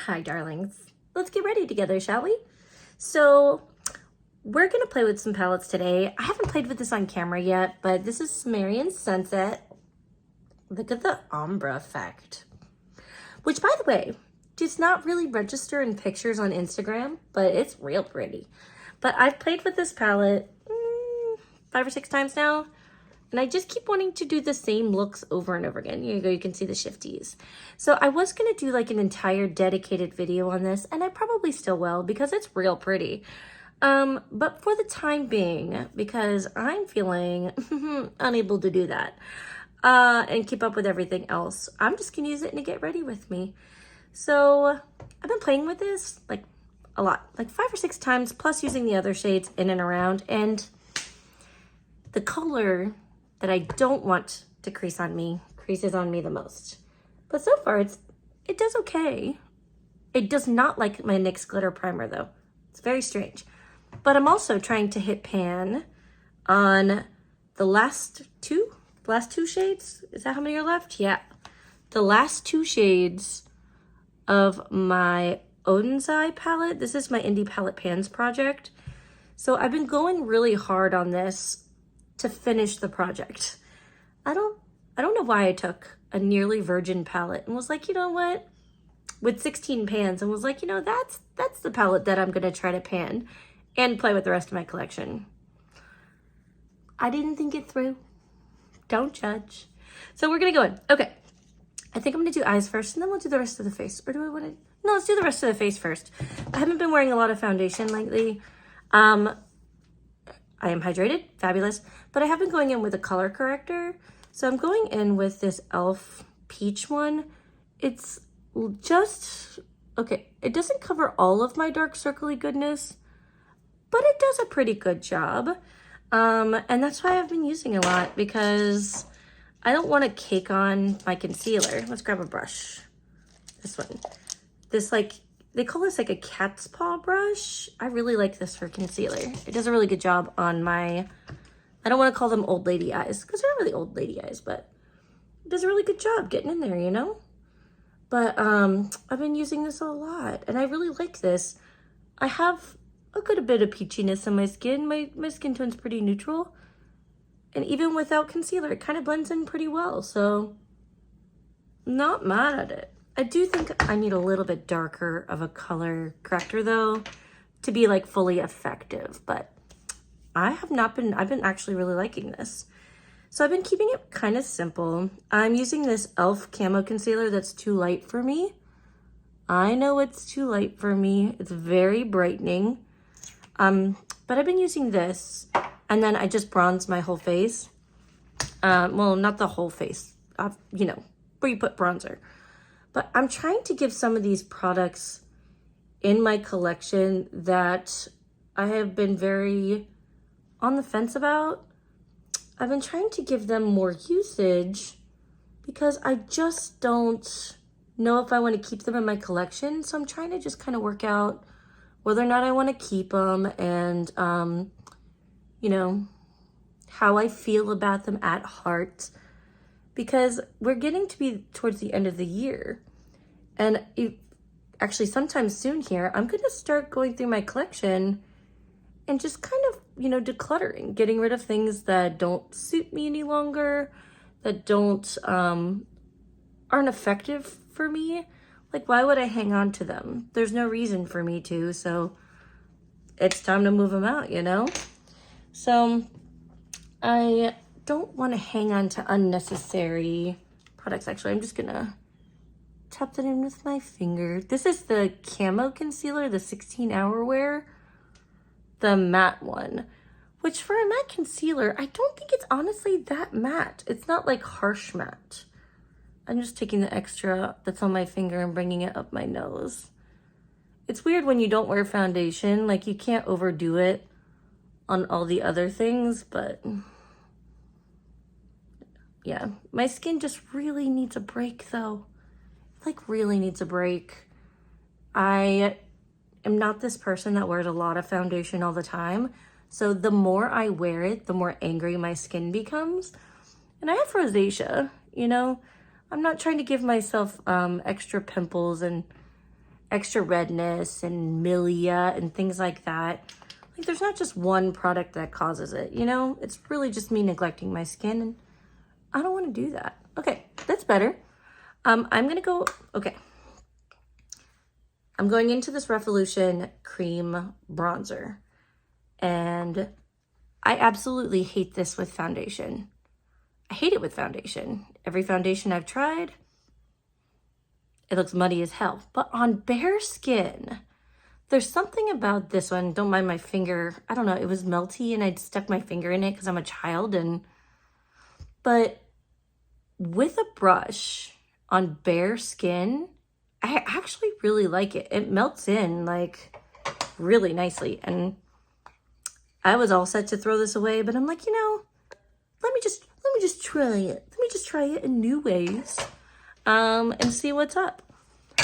Hi, darlings. Let's get ready together, shall we? So, we're going to play with some palettes today. I haven't played with this on camera yet, but this is Samarian Sunset. Look at the ombre effect. Which, by the way, does not really register in pictures on Instagram, but it's real pretty. But I've played with this palette 5 or 6 times now, and I just keep wanting to do the same looks over and over again. Here you go, you can see the shifties. So I was gonna do like an entire dedicated video on this, and I probably still will because it's real pretty. But for the time being, because I'm feeling unable to do that and keep up with everything else, I'm just gonna use it and get ready with me. So I've been playing with this like a lot, like 5 or 6 times, plus using the other shades in and around, and the color that I don't want to crease on me creases on me the most. But so far it does okay. It does not like my NYX glitter primer though. It's very strange. But I'm also trying to hit pan on the last two shades. Is that how many are left? Yeah. The last 2 shades of my Odens Eye palette. This is my Indie Palette Pans project. So I've been going really hard on this to finish the project. I don't know why I took a nearly virgin palette and was like, you know what, with 16 pans, and was like, you know, that's the palette that I'm gonna try to pan and play with the rest of my collection. I didn't think it through. Don't judge. So we're gonna go in. Okay, I think I'm gonna do eyes first, and then we'll do the rest of the face. Or do I want to? No, let's do the rest of the face first. I haven't been wearing a lot of foundation lately. I am hydrated, fabulous, but I have been going in with a color corrector. So I'm going in with this e.l.f. peach one. It's just, okay, it doesn't cover all of my dark circly goodness, but it does a pretty good job. And that's why I've been using a lot, because I don't want to cake on my concealer. Let's grab a brush. This one. This, like, they call this like a cat's paw brush. I really like this for concealer. It does a really good job on my, I don't want to call them old lady eyes, because they're not really old lady eyes, but it does a really good job getting in there, you know? But I've been using this a lot, and I really like this. I have a good bit of peachiness in my skin. My skin tone's pretty neutral, and even without concealer, it kind of blends in pretty well, so not mad at it. I do think I need a little bit darker of a color corrector though to be like fully effective, but I've been actually really liking this. So I've been keeping it kind of simple. I'm using this e.l.f. Camo Concealer that's too light for me. I know it's too light for me. It's very brightening. But I've been using this, and then I just bronze my whole face. Well, not the whole face, you know, where you put bronzer. But I'm trying to give some of these products in my collection that I have been very on the fence about. I've been trying to give them more usage because I just don't know if I want to keep them in my collection. So I'm trying to just kind of work out whether or not I want to keep them, and, you know, how I feel about them at heart. Because we're getting to be towards the end of the year. And actually sometime soon here, I'm going to start going through my collection and just kind of, you know, decluttering, getting rid of things that don't suit me any longer, that aren't effective for me. Like, why would I hang on to them? There's no reason for me to, so it's time to move them out, you know? So I don't want to hang on to unnecessary products. Actually, I'm just gonna tap that in with my finger. This is the Camo Concealer, the 16-hour wear, the matte one, which for a matte concealer, I don't think it's honestly that matte. It's not like harsh matte. I'm just taking the extra that's on my finger and bringing it up my nose. It's weird when you don't wear foundation, like you can't overdo it on all the other things, but yeah, my skin just really needs a break though. Like, really needs a break. I am not this person that wears a lot of foundation all the time. So the more I wear it, the more angry my skin becomes. And I have rosacea, you know? I'm not trying to give myself extra pimples and extra redness and milia and things like that. Like there's not just one product that causes it, you know? It's really just me neglecting my skin, and I don't want to do that. Okay, that's better. I'm gonna go, okay. I'm going into this Revolution Cream Bronzer, and I absolutely hate this with foundation. I hate it with foundation. Every foundation I've tried, it looks muddy as hell. But on bare skin, there's something about this one. Don't mind my finger. I don't know. It was melty and I'd stuck my finger in it because I'm a child. But with a brush on bare skin, I actually really like it. It melts in like really nicely. And I was all set to throw this away, but I'm like, you know, let me just try it. Let me just try it in new ways, and see what's up.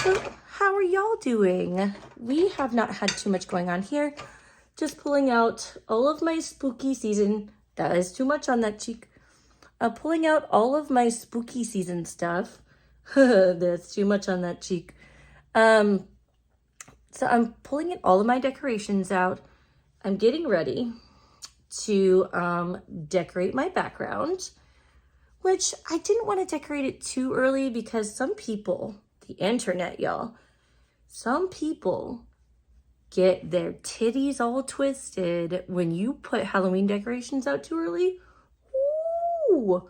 So how are y'all doing? We have not had too much going on here. Just pulling out all of my spooky season. That is too much on that cheek. Pulling out all of my spooky season stuff. That's too much on that cheek. So I'm pulling all of my decorations out. I'm getting ready to decorate my background, which I didn't want to decorate it too early because some people, the internet, y'all, some people get their titties all twisted when you put Halloween decorations out too early. Ooh,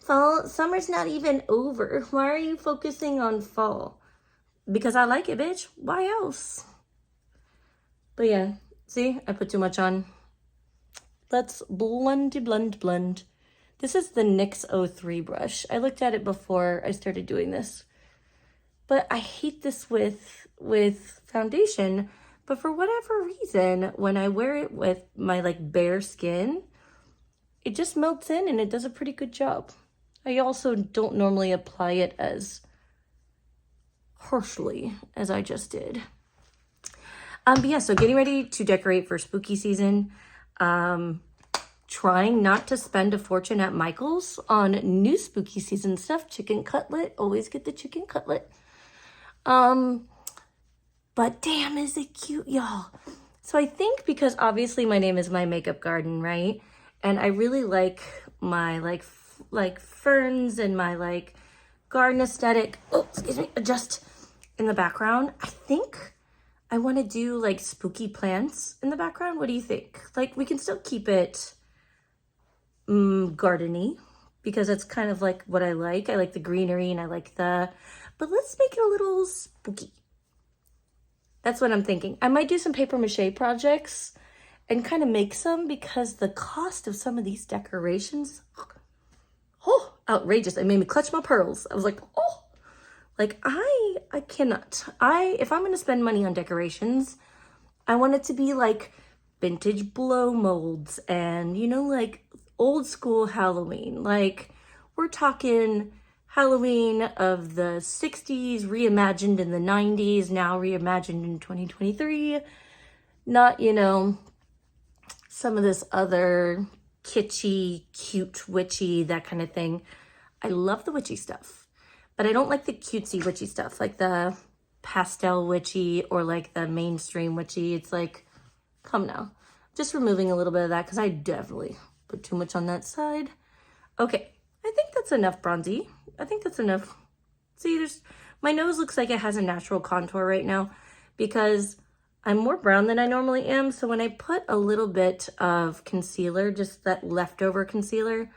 fall, summer's not even over. Why are you focusing on fall? Because I like it, bitch. Why else? But yeah, see, I put too much on. Let's blend. This is the NYX 03 brush. I looked at it before I started doing this. But I hate this with foundation. But for whatever reason, when I wear it with my like bare skin, it just melts in and it does a pretty good job. I also don't normally apply it as harshly as I just did. But yeah, so getting ready to decorate for spooky season. Trying not to spend a fortune at Michael's on new spooky season stuff. Chicken cutlet, always get the chicken cutlet. But damn, is it cute, y'all. So I think because obviously my name is My Makeup Garden, right? And I really like my like ferns and my like garden aesthetic. Oh, excuse me, adjust in the background. I think I want to do like spooky plants in the background. What do you think? Like we can still keep it gardeny because it's kind of like what I like. I like the greenery and I like but let's make it a little spooky. That's what I'm thinking. I might do some paper mache projects and kind of make some because the cost of some of these decorations, oh, outrageous. It made me clutch my pearls. I was like, oh, like I cannot. If I'm going to spend money on decorations, I want it to be like vintage blow molds and, you know, like old school Halloween. Like we're talking Halloween of the 60s, reimagined in the 90s, now reimagined in 2023. Not, you know, some of this other kitschy, cute, witchy, that kind of thing. I love the witchy stuff, but I don't like the cutesy witchy stuff, like the pastel witchy or like the mainstream witchy. It's like, come now. Just removing a little bit of that because I definitely put too much on that side. Okay, I think that's enough bronzy. I think that's enough. See, my nose looks like it has a natural contour right now because I'm more brown than I normally am. So when I put a little bit of concealer, just that leftover concealer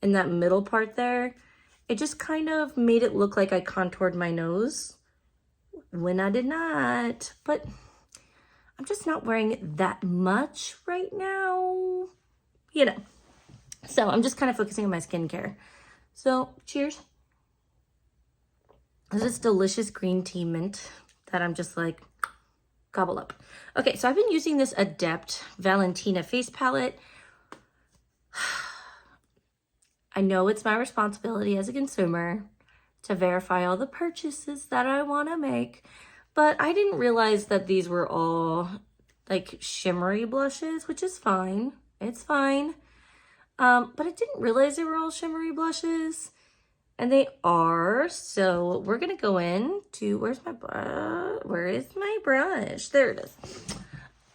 in that middle part there, it just kind of made it look like I contoured my nose when I did not. But I'm just not wearing that much right now, you know. So I'm just kind of focusing on my skincare. So cheers. This is delicious green tea mint that I'm just like gobble up. Okay, so I've been using this Adept Valentina face palette. I know it's my responsibility as a consumer to verify all the purchases that I want to make, but I didn't realize that these were all like shimmery blushes, which is fine. It's fine. But I didn't realize they were all shimmery blushes. And they are. So we're going to go in to, where is my brush? There it is.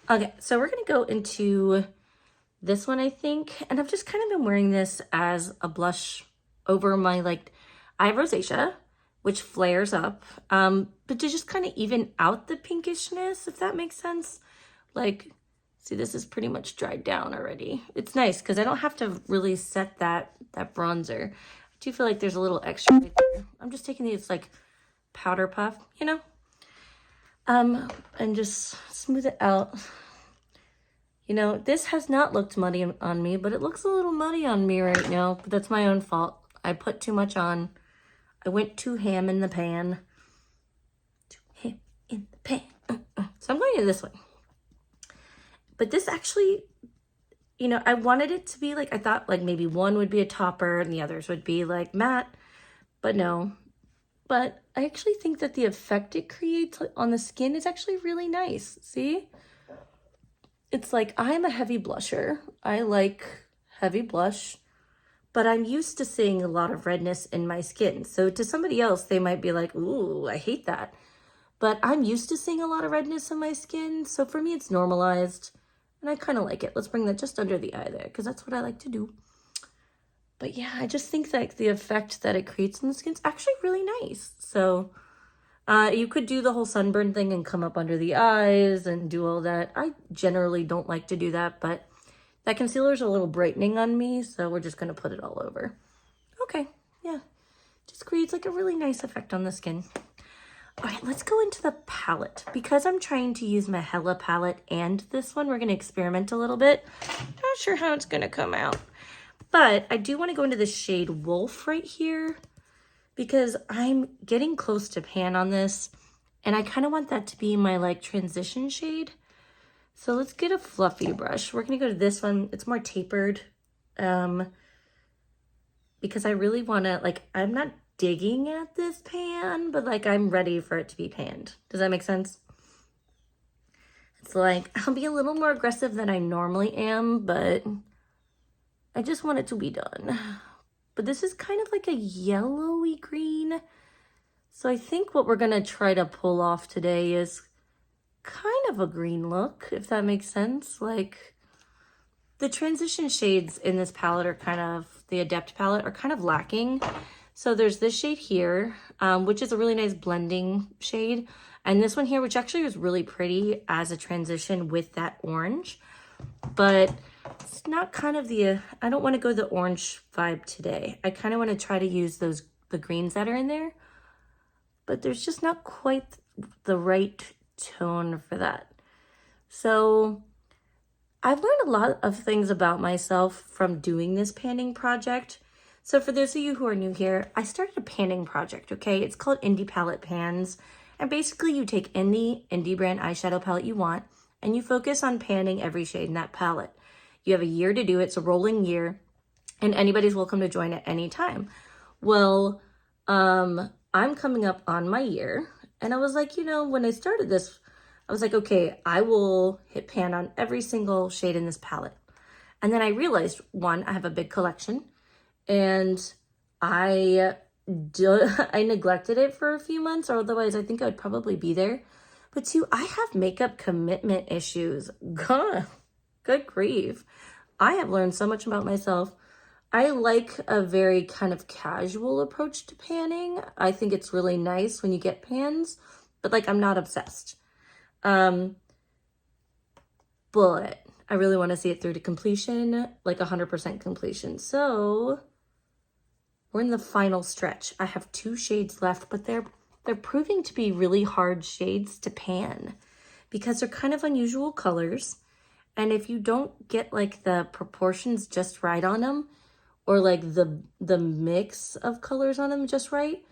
Okay, so we're going to go into this one, I think. And I've just kind of been wearing this as a blush over my, like, I have rosacea, which flares up. But to just kind of even out the pinkishness, if that makes sense. Like, see, this is pretty much dried down already. It's nice because I don't have to really set that bronzer. I do feel like there's a little extra right there. I'm just taking these like powder puff, you know, and just smooth it out. You know, this has not looked muddy on me, but it looks a little muddy on me right now. But that's my own fault. I put too much on. I went too ham in the pan. Too ham in the pan. So I'm going to this one. But this actually, you know, I wanted it to be like, I thought like maybe one would be a topper and the others would be like matte, but no. But I actually think that the effect it creates on the skin is actually really nice. See? It's like, I'm a heavy blusher. I like heavy blush, but I'm used to seeing a lot of redness in my skin. So to somebody else, they might be like, ooh, I hate that. But I'm used to seeing a lot of redness in my skin. So for me, it's normalized. And I kind of like it. Let's bring that just under the eye there, because that's what I like to do. But yeah, I just think that the effect that it creates in the skin is actually really nice. So you could do the whole sunburn thing and come up under the eyes and do all that. I generally don't like to do that, but that concealer is a little brightening on me, so we're just going to put it all over. Okay, yeah. Just creates like a really nice effect on the skin. All right, let's go into the palette. Because I'm trying to use my Hela palette and this one, we're going to experiment a little bit. Not sure how it's going to come out. But I do want to go into the shade Wolf right here because I'm getting close to pan on this. And I kind of want that to be my like transition shade. So let's get a fluffy brush. We're going to go to this one. It's more tapered because I really want to, like, I'm not digging at this pan, but like I'm ready for it to be panned. Does that make sense? It's like I'll be a little more aggressive than I normally am, but I just want it to be done. But this is kind of like a yellowy green. So I think what we're gonna try to pull off today is kind of a green look, if that makes sense. Like the transition shades in this palette are kind of, the Adept palette are kind of lacking. So there's this shade here, which is a really nice blending shade. And this one here, which actually was really pretty as a transition with that orange. But it's not kind of the, I don't want to go the orange vibe today. I kind of want to try to use the greens that are in there. But there's just not quite the right tone for that. So I've learned a lot of things about myself from doing this panning project. So for those of you who are new here, I started a panning project, okay? It's called Indie Palette Pans. And basically you take any indie brand eyeshadow palette you want and you focus on panning every shade in that palette. You have a year to do it. It's a rolling year and anybody's welcome to join at any time. Well, I'm coming up on my year and I was like, you know, when I started this, I was like, okay, I will hit pan on every single shade in this palette. And then I realized, one, I have a big collection. And I neglected it for a few months, or otherwise I think I would probably be there. But two, I have makeup commitment issues. God, good grief. I have learned so much about myself. I like a very kind of casual approach to panning. I think it's really nice when you get pans, but like I'm not obsessed. But I really want to see it through to completion, like 100% completion. So we're in the final stretch. I have 2 shades left, but they're proving to be really hard shades to pan because they're kind of unusual colors. And if you don't get like the proportions just right on them, or like the mix of colors on them just right,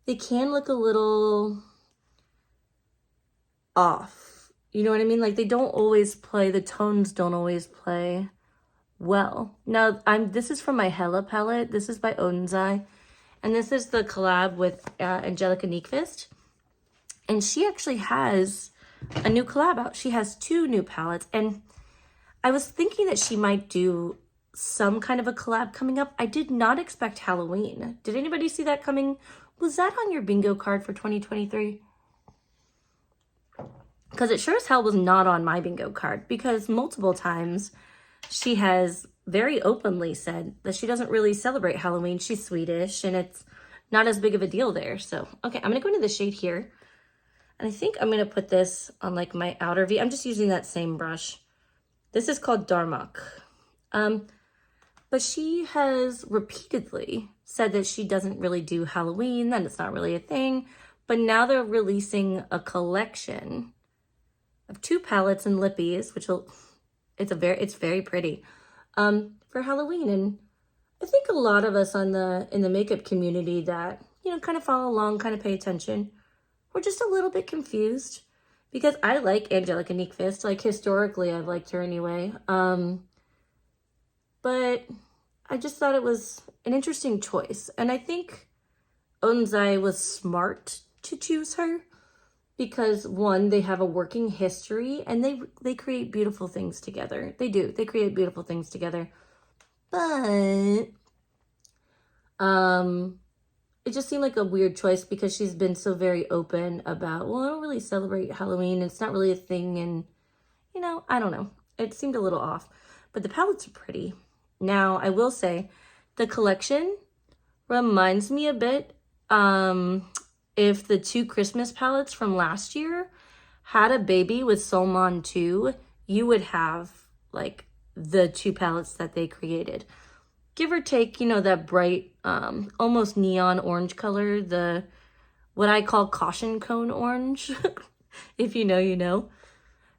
they can look a little off. You know what I mean? Like they don't always play, the tones don't always play well. Now, this is from my Hela palette. This is by Odens Eye. And this is the collab with Angelica Nyqvist. And she actually has a new collab out. She has 2 new palettes. And I was thinking that she might do some kind of a collab coming up. I did not expect Halloween. Did anybody see that coming? Was that on your bingo card for 2023? Because it sure as hell was not on my bingo card, because multiple times she has very openly said that she doesn't really celebrate Halloween. She's Swedish and it's not as big of a deal there. So, okay, I'm going to go into the shade here. And I think I'm going to put this on like my outer V. I'm just using that same brush. This is called Darmok. But she has repeatedly said that she doesn't really do Halloween, that it's not really a thing. But now they're releasing a collection of 2 palettes and lippies, which will, it's very pretty, for Halloween. And I think a lot of us in the makeup community that, you know, kind of follow along, kind of pay attention, we're just a little bit confused, because I like Angelica Nyqvist. Like, historically, I've liked her anyway. But I just thought it was an interesting choice. And I think Odens Eye was smart to choose her because, one, they have a working history and they create beautiful things together. They do. They create beautiful things together. But it just seemed like a weird choice because she's been so very open about, well, I don't really celebrate Halloween. It's not really a thing. And, you know, I don't know. It seemed a little off. But the palettes are pretty. Now, I will say, the collection reminds me a bit, if the 2 Christmas palettes from last year had a baby with Solmon 2, you would have, like, the 2 palettes that they created. Give or take, you know, that bright, almost neon orange color, the, what I call caution cone orange. If you know, you know.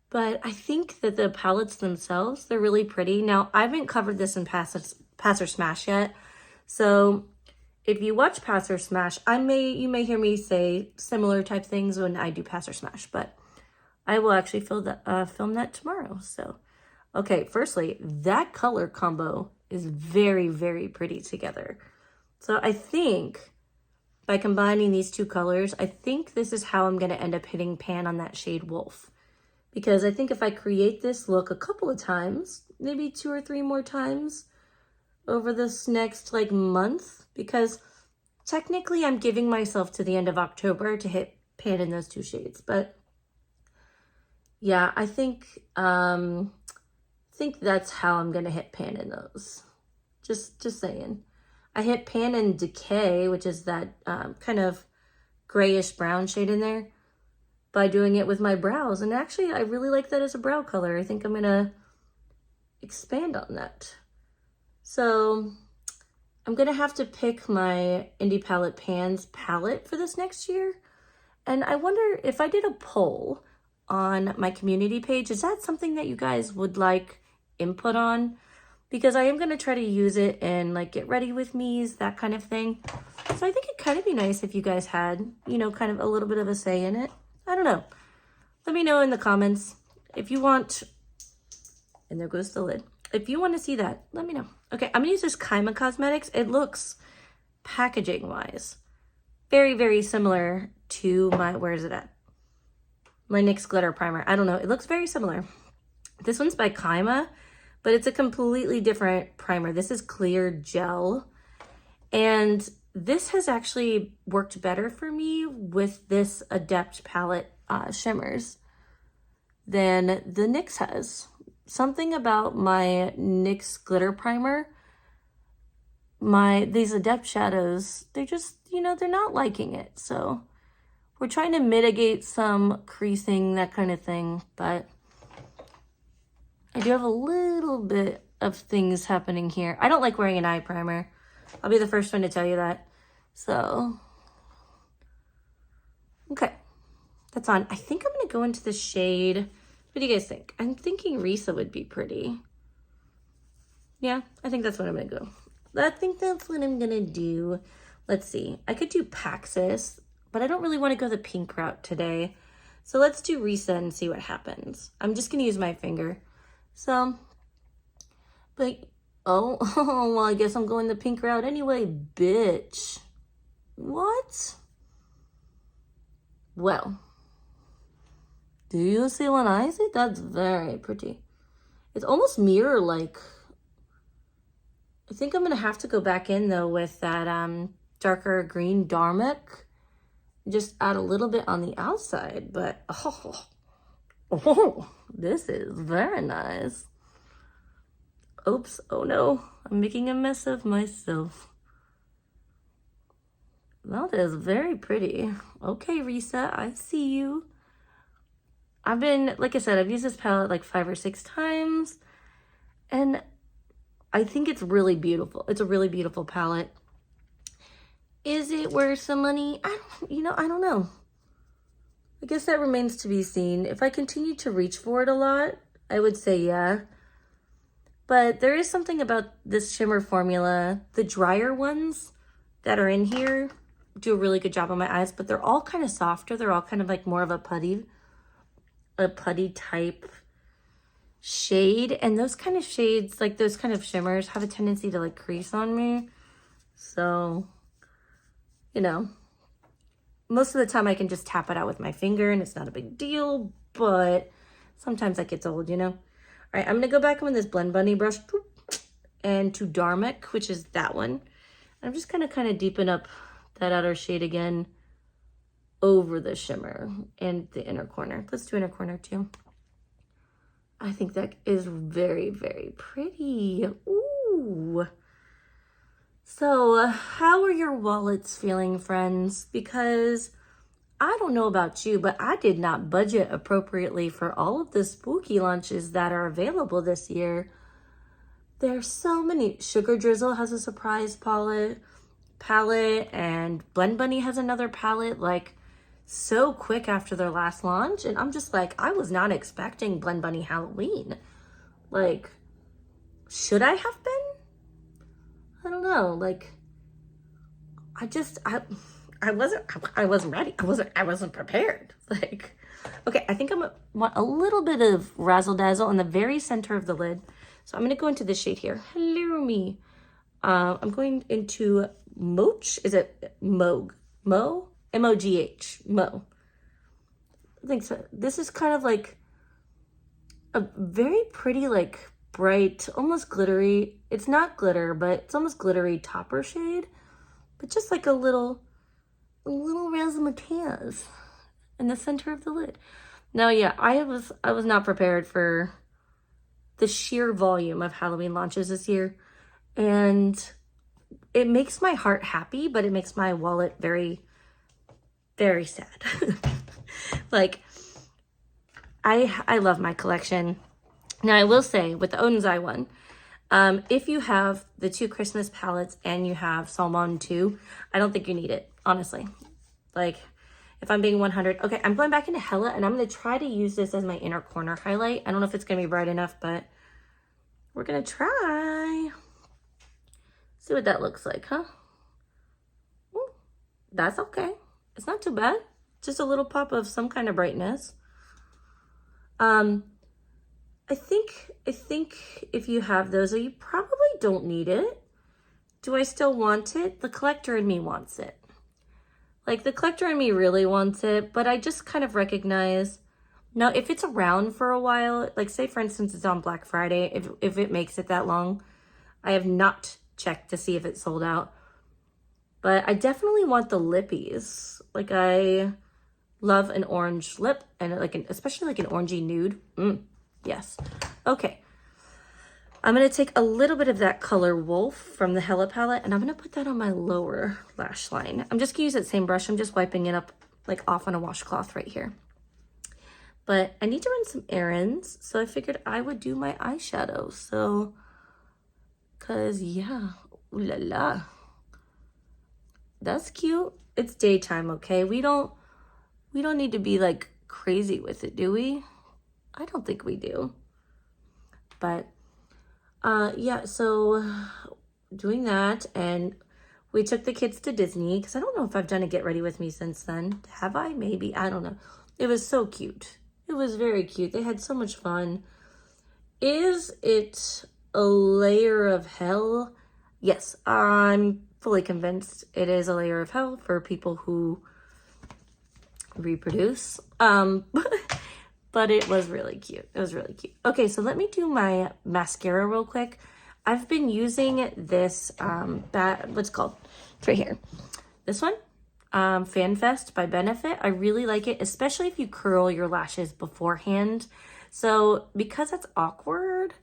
But I think that the palettes themselves, they're really pretty. Now, I haven't covered this in Pass or Smash yet. So if you watch Pass or Smash, you may hear me say similar type things when I do Pass or Smash. But I will actually film that tomorrow. So, okay, firstly, that color combo is very, very pretty together. So I think by combining these 2 colors, I think this is how I'm going to end up hitting pan on that shade Wolf. Because I think if I create this look a couple of times, maybe 2 or 3 more times over this next like month, because technically I'm giving myself to the end of October to hit pan in those 2 shades. But yeah, I think that's how I'm gonna hit pan in those. Just saying. I hit pan in Decay, which is that kind of grayish brown shade in there, by doing it with my brows. And actually, I really like that as a brow color. I think I'm gonna expand on that. So I'm gonna have to pick my Indie Palette Pans palette for this next year. And I wonder if I did a poll on my community page, is that something that you guys would like input on? Because I am gonna try to use it in like get ready with me's, that kind of thing. So I think it'd kind of be nice if you guys had, you know, kind of a little bit of a say in it. I don't know. Let me know in the comments if you want, and there goes the lid. If you want to see that, let me know. Okay, I'm gonna use this Camo Cosmetics. It looks, packaging wise, very, very similar to my, where is it at? My NYX glitter primer. I don't know, it looks very similar. This one's by Camo, but it's a completely different primer. This is clear gel. And this has actually worked better for me with this Adept palette shimmers than the NYX has. Something about my NYX glitter primer, these Adept shadows, they're just, you know, they're not liking it. So we're trying to mitigate some creasing, that kind of thing. But I do have a little bit of things happening here. I don't like wearing an eye primer. I'll be the first one to tell you that. So, okay, that's on. I think I'm going to go into the shade. What do you guys think? I'm thinking Risa would be pretty. Yeah, I think that's what I'm going to go. I think that's what I'm going to do. Let's see. I could do Paxis, but I don't really want to go the pink route today. So let's do Risa and see what happens. I'm just going to use my finger. So, but, oh, well, I guess I'm going the pink route anyway, bitch. What? Well, do you see what I see? That's very pretty. It's almost mirror-like. I think I'm gonna have to go back in though with that darker green Darmok. Just add a little bit on the outside, but oh, this is very nice. Oops, oh no, I'm making a mess of myself. That is very pretty. Okay, Risa, I see you. Like I said, I've used this palette like 5 or 6 times, and I think it's really beautiful. It's a really beautiful palette. Is it worth some money? I don't know. I guess that remains to be seen. If I continue to reach for it a lot, I would say yeah. But there is something about this shimmer formula. The drier ones that are in here do a really good job on my eyes, but they're all kind of softer. They're all kind of like more of a putty type shade. And those kind of shades, like those kind of shimmers, have a tendency to like crease on me. So, you know, most of the time I can just tap it out with my finger and it's not a big deal, but sometimes that gets old, you know? All right, I'm gonna go back in with this BlendBunny brush and to Darmok, which is that one. I'm just gonna kind of deepen up that outer shade again over the shimmer and the inner corner. Let's do inner corner too. I think that is very, very pretty. Ooh. So how are your wallets feeling, friends? Because I don't know about you, but I did not budget appropriately for all of the spooky launches that are available this year. There's so many. Sugar Drizzle has a surprise palette, and BlendBunny has another palette, like so quick after their last launch. And I'm just like, I was not expecting BlendBunny Halloween. Like, should I have been? I don't know. Like, I wasn't ready. I wasn't prepared. Like, okay, I think I want a little bit of razzle dazzle in the very center of the lid. So I'm gonna go into this shade here. Hello, me. I'm going into Mogh. Is it Mogh? Mogh? M-O-G-H. Mogh. I think so. This is kind of like a very pretty, like bright, almost glittery. It's not glitter, but it's almost glittery topper shade. But just like a little razzmatazz in the center of the lid. Now, yeah, I was not prepared for the sheer volume of Halloween launches this year. And it makes my heart happy, but it makes my wallet very, very sad. Like, I love my collection. Now, I will say, with the Odens Eye one, if you have the 2 Christmas palettes and you have Salmon 2, I don't think you need it, honestly. Like, if I'm being 100, okay, I'm going back into Hela, and I'm going to try to use this as my inner corner highlight. I don't know if it's going to be bright enough, but we're going to try. See what that looks like, huh? Ooh, that's okay. It's not too bad. Just a little pop of some kind of brightness. I think if you have those, you probably don't need it. Do I still want it? The collector in me wants it. Like, the collector in me really wants it, but I just kind of recognize, now if it's around for a while, like say for instance it's on Black Friday, if it makes it that long, I have not checked to see if it's sold out. But I definitely want the lippies. Like, I love an orange lip, and like especially like an orangey nude. Yes. Okay. I'm going to take a little bit of that color Wolf from the Hela palette, and I'm going to put that on my lower lash line. I'm just going to use that same brush. I'm just wiping it up like off on a washcloth right here. But I need to run some errands, so I figured I would do my eyeshadow. So, cause yeah, ooh la la. That's cute. It's daytime, okay? We don't need to be like crazy with it, do we? I don't think we do. But yeah, so doing that, and we took the kids to Disney, because I don't know if I've done a get ready with me since then. Have I? Maybe. I don't know. It was so cute. It was very cute. They had so much fun. Is it a layer of hell? Yes, I'm fully convinced it is a layer of hell for people who reproduce. But it was really cute. It was really cute. Okay, so let me do my mascara real quick. I've been using this, what's it called? It's right here. This one, FanFest by Benefit. I really like it, especially if you curl your lashes beforehand. So because that's awkward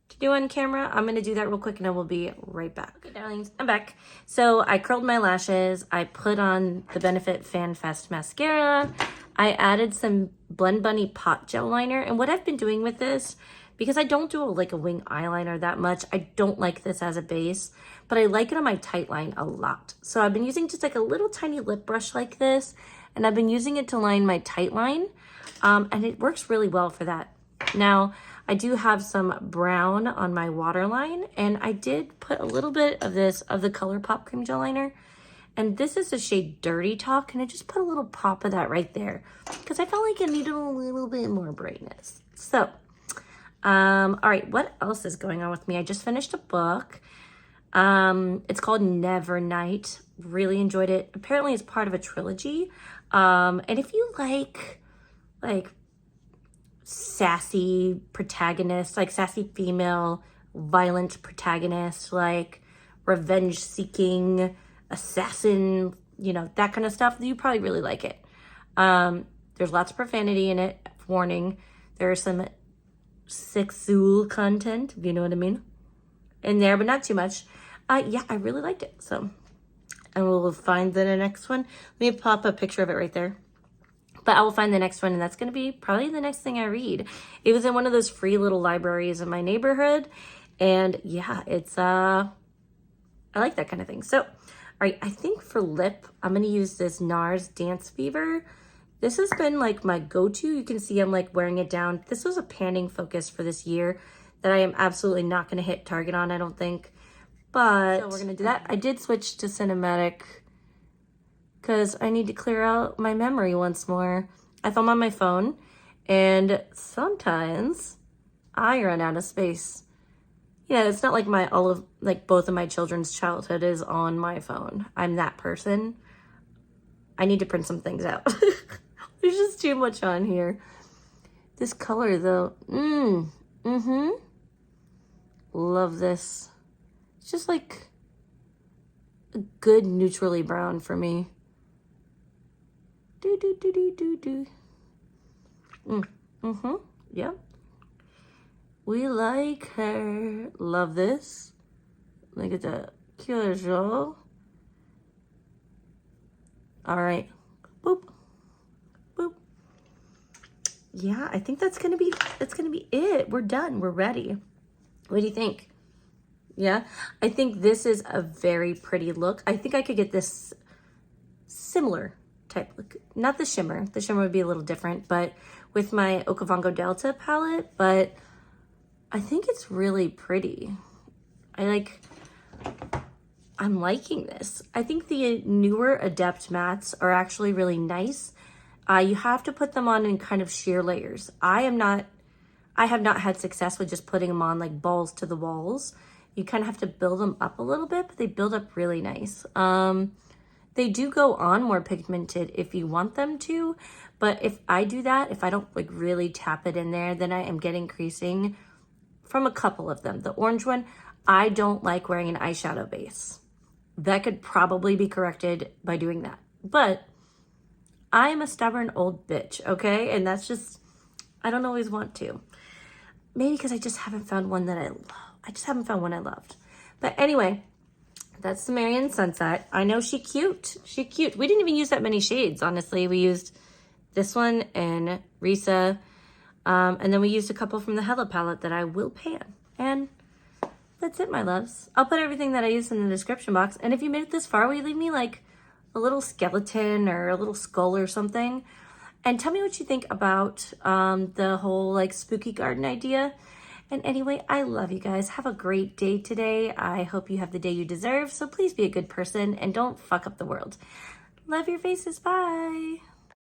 to do on camera, I'm going to do that real quick and I will be right back. Okay, darlings, I'm back. So I curled my lashes. I put on the Benefit FanFest mascara. I added some BlendBunny pot gel liner. And what I've been doing with this, because I don't do like a wing eyeliner that much, I don't like this as a base, but I like it on my tightline a lot. So I've been using just like a little tiny lip brush like this, and I've been using it to line my tightline, and it works really well for that. Now, I do have some brown on my waterline, and I did put a little bit of this, of the Colourpop cream gel liner, and this is the shade Dirty Talk, and I just put a little pop of that right there, because I felt like it needed a little bit more brightness. So, all right, what else is going on with me? I just finished a book. It's called Nevernight. Really enjoyed it. Apparently it's part of a trilogy. And if you like sassy protagonists, like sassy female, violent protagonists, like revenge seeking, assassin, you know, that kind of stuff, you probably really like it. There's lots of profanity in it. Warning, there's some sexual content, if you know what I mean, in there, but not too much. Yeah, I really liked it. So, and we'll find the next one. Let me pop a picture of it right there. But I will find the next one, and that's going to be probably the next thing I read. It was in one of those free little libraries in my neighborhood, and yeah, it's I like that kind of thing. So, all right, I think for lip, I'm going to use this NARS Dance Fever. This has been like my go-to. You can see I'm like wearing it down. This was a panning focus for this year that I am absolutely not going to hit Target on, I don't think. But so we're going to do that. I did switch to cinematic because I need to clear out my memory once more. I film on my phone, and sometimes I run out of space. Yeah, it's not like both of my children's childhood is on my phone. I'm that person. I need to print some things out. There's just too much on here. This color though, love this. It's just like a good neutrally brown for me. Yep. We like her. Love this. Look at that. Casual. All right. Boop. Boop. Yeah, I think that's gonna be it. We're done. We're ready. What do you think? Yeah, I think this is a very pretty look. I think I could get this similar type look. Not the shimmer. The shimmer would be a little different, but with my Okavango Delta palette, but I think it's really pretty. I'm liking this. I think the newer Adept mattes are actually really nice. You have to put them on in kind of sheer layers. I have not had success with just putting them on like balls to the walls. You kind of have to build them up a little bit, but they build up really nice. They do go on more pigmented if you want them to, but if I do that, if I don't like really tap it in there, then I am getting creasing from a couple of them. The orange one, I don't like wearing an eyeshadow base. That could probably be corrected by doing that. But I am a stubborn old bitch, okay? And that's just, I don't always want to. Maybe because I just haven't found one that I love. I just haven't found one I loved. But anyway, that's Samarian Sunset. I know she cute. She cute. We didn't even use that many shades, honestly. We used this one and Risa. And then we used a couple from the Hela palette that I will pan. And that's it, my loves. I'll put everything that I used in the description box. And if you made it this far, will you leave me like a little skeleton or a little skull or something? And tell me what you think about the whole like spooky garden idea. And anyway, I love you guys. Have a great day today. I hope you have the day you deserve. So please be a good person and don't fuck up the world. Love your faces. Bye.